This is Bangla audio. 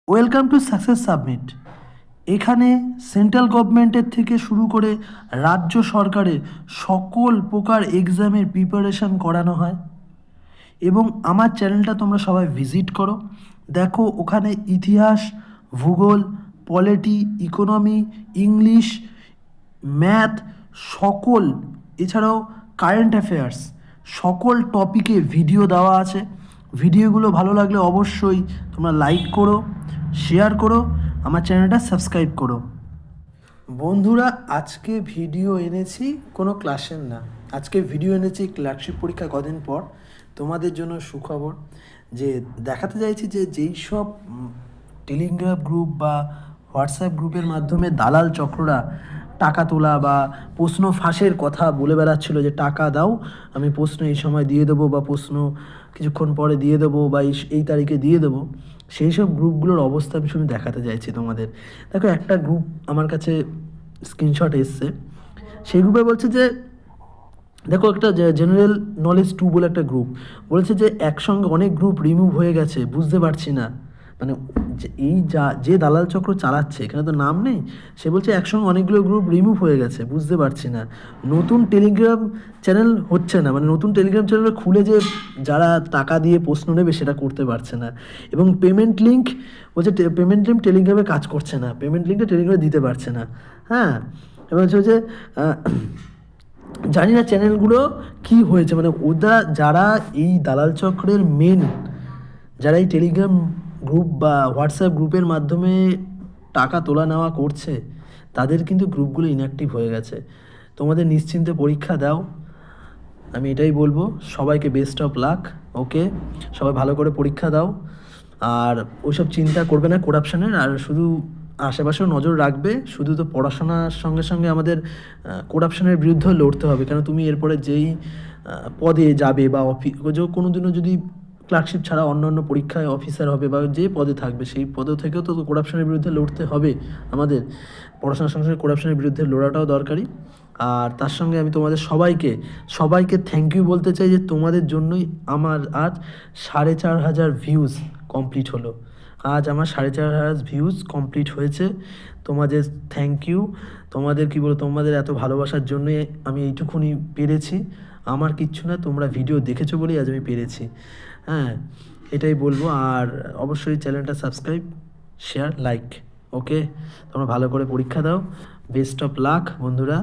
Welcome to success submit. এখানে সেন্ট্রাল গভর্নমেন্টের থেকে শুরু করে রাজ্য সরকারের সকল প্রকার এক্সামের প্রিপারেশন করানো হয় এবং আমার চ্যানেলটা তোমরা সবাই ভিজিট করো। দেখো ওখানে ইতিহাস, ভূগোল, পলিটি, ইকোনমি, ইংলিশ, ম্যাথ, সকল, এছাড়াও কারেন্ট অ্যাফেয়ার্স, সকল টপিকে ভিডিও দেওয়া আছে। ভিডিওগুলো ভালো লাগলে অবশ্যই তোমরা লাইক করো, শেয়ার করো, আমার চ্যানেলটা সাবস্ক্রাইব করো। বন্ধুরা, আজকে ভিডিও এনেছি কোনো ক্লাসের না, আজকে ভিডিও এনেছি ক্লার্কশিপ পরীক্ষা কদিন পর। তোমাদের জন্য সুখবর যে দেখাতে চাইছি যে যেই সব টেলিগ্রাম গ্রুপ বা হোয়াটসঅ্যাপ গ্রুপের মাধ্যমে দালাল চক্ররা টাকা তোলা বা প্রশ্ন ফাঁসের কথা বলে বেড়াচ্ছিলো যে টাকা দাও, আমি প্রশ্ন এই সময় দিয়ে দেবো বা প্রশ্ন কিছুক্ষণ পরে দিয়ে দেবো বা এই তারিখে দিয়ে দেবো, সেই সব গ্রুপগুলোর অবস্থা আমি শুধু দেখাতে চাইছি তোমাদের। দেখো, একটা গ্রুপ আমার কাছে স্ক্রিনশট এসছে, সেই গ্রুপে বলছে যে দেখো, একটা জেনারেল নলেজ 2 বলে একটা গ্রুপ বলেছে যে একসঙ্গে অনেক গ্রুপ রিমুভ হয়ে গেছে, বুঝতে পারছি না। মানে এই যে দালাল চক্র চালাচ্ছে, এখানে তো নাম নেই, সে বলছে একসঙ্গে অনেকগুলো গ্রুপ রিমুভ হয়ে গেছে, বুঝতে পারছি না। নতুন টেলিগ্রাম চ্যানেল হচ্ছে না, মানে নতুন টেলিগ্রাম চ্যানেল খুলে যে যারা টাকা দিয়ে প্রশ্ন নেবে সেটা করতে পারছে না। এবং পেমেন্ট লিঙ্ক বলছে পেমেন্ট লিঙ্ক টেলিগ্রামে কাজ করছে না, পেমেন্ট লিঙ্কটা টেলিগ্রামে দিতে পারছে না। হ্যাঁ, এবং হচ্ছে যে জানি না চ্যানেলগুলো কি হয়েছে, মানে ওরা যারা এই দালাল চক্রের মেন, যারা এই টেলিগ্রাম গ্রুপ বা হোয়াটসঅ্যাপ গ্রুপের মাধ্যমে টাকা তোলা নেওয়া করছে, তাদের কিন্তু গ্রুপগুলো ইনঅ্যাক্টিভ হয়ে গেছে। তোমাদের নিশ্চিন্তে পরীক্ষা দাও, আমি এটাই বলবো। সবাইকে বেস্ট অফ লাক। ওকে, সবাই ভালো করে পরীক্ষা দাও, আর ওইসব চিন্তা করবে না করাপশানের, আর শুধু আশেপাশেও নজর রাখবে। শুধু তো পড়াশোনার সঙ্গে সঙ্গে আমাদের করাপশানের বিরুদ্ধেও লড়তে হবে, কারণ তুমি এরপরে যেই পদে যাবে বা কোনো দিনও যদি ক্লার্কশিপ ছাড়া অন্য পরীক্ষায় অফিসার হবে বা যে পদে থাকবে, সেই পদে থেকেও তো করাপশনের বিরুদ্ধে লড়তে হবে আমাদের। পড়াশোনার সঙ্গে সঙ্গে করাপশনের বিরুদ্ধে লড়াটাও দরকারি। আর তার সঙ্গে আমি তোমাদের সবাইকে থ্যাংক ইউ বলতে চাই যে তোমাদের জন্যই আমার আজ 4,500 ভিউজ কমপ্লিট হলো। আজ আমার 4,500 ভিউজ কমপ্লিট হয়েছে। তোমাদের থ্যাংক ইউ। তোমাদের কী বলো, তোমাদের এত ভালোবাসার জন্যই আমি এইটুকুনি পেরেছি। আমার কিচ্ছু না, তোমরা ভিডিও দেখেছো বলেই আজ আমি পেরেছি। হ্যাঁ, এটাই বলবো। আর অবশ্যই চ্যানেলটা সাবস্ক্রাইব, শেয়ার, লাইক। ওকে, তোমরা ভালো করে পরীক্ষা দাও। বেস্ট অফ লাক বন্ধুরা।